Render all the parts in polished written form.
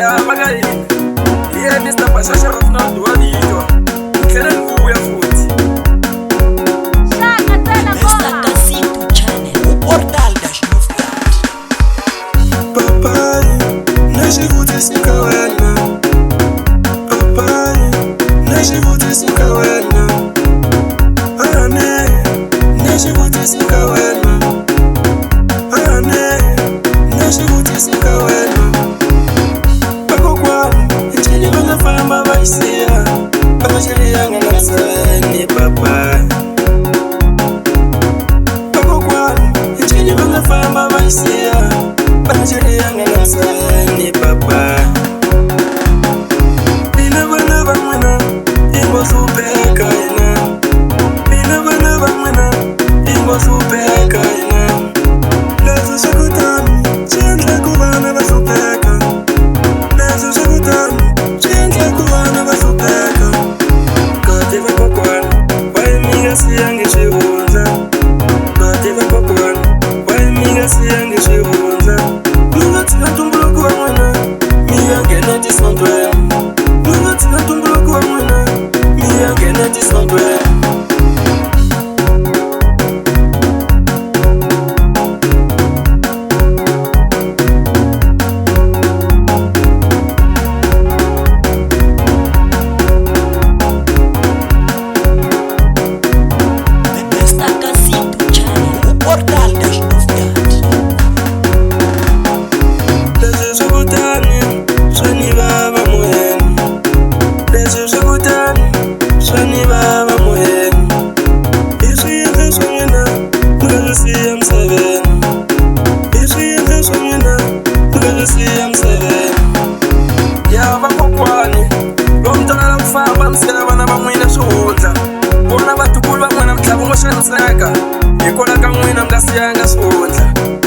ya magazine. Yeah, Mr. Phaxaxa ufuna duwabito. Kena nikuya futhi. Shaka tena Mr. Kasitu Channel, uportal dash-novdad. Papai, najivuti sikawena. Papai, najivuti sikawena. Ane, najivuti sikawena. Ane, najivuti sikawena. Vakokwani, itxini vanafamba vaisiya. Vanachiriyanga nasani papai. Vakokwani, itxini vanafamba vaisiya. Vanachiriyanga nasani papai. Mina vana van'wina ingo hlupeka hina. Mina vana van'wina ingo hlupeka hina. Leswi swa kutani swi endla ku vana va hlupheka. Leswi swa kutani swi endla ku vana va hlupheka. Kati vakokwani va yi mi nga siyangi swihundla. Kati vakokwani va yi mi nga siyangi swihundla. Mi nga tshika ntumbuluko wa n'wina mi ya nghena tisondweni. Mi nga tshika ntumbuluko wa n'wina mi ya nghena tisondweni. Mr. Kasitu Channel, uportal dash-novdad. Leswi swa kutani swa ni vava moyeni. Leswi swa kutani swa ni vava moyeni. Hi swiendlo swa n'wina mi nga swi siya emisaveni. Hi swiendlo swa n'wina mi nga swi siya emisaveni. Ya Vakokwani, lomu talala ku famba mi siyela vana va n'wina swihundla. Vona vatukulu va n'wina mi tlhela va ngo xaniseka. Hikwalaho ka n'wina mi nga siyanga swihundla.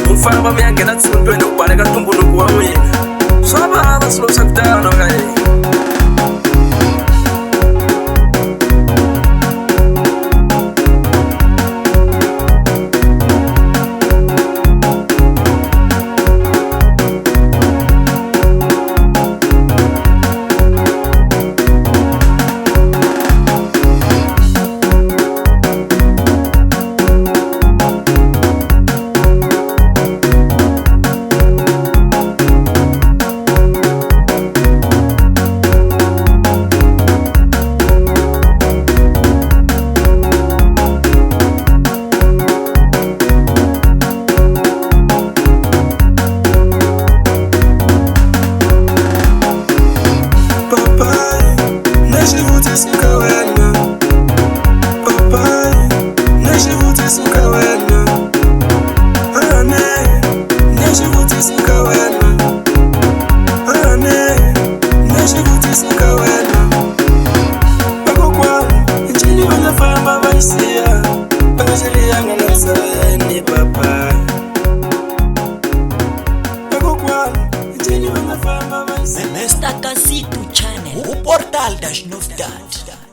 Mi famba mi ya nghena tisondweni ku baleka ntumbuluko wa n'wina. Swa vava swilo swa ku tano ka hina. Papai, najivuti sikawena. Papai, najivuti sikawena. Ane, najivuti sikawena. Ane, najivuti sikawena. Vakokwani, itxini vanafamba vaisiya. Vanachiriyanga nasani papai. Vakokwani, itxini vanafamba vaisiya. Mr. Kasitu Channel, uportal dash-novdad.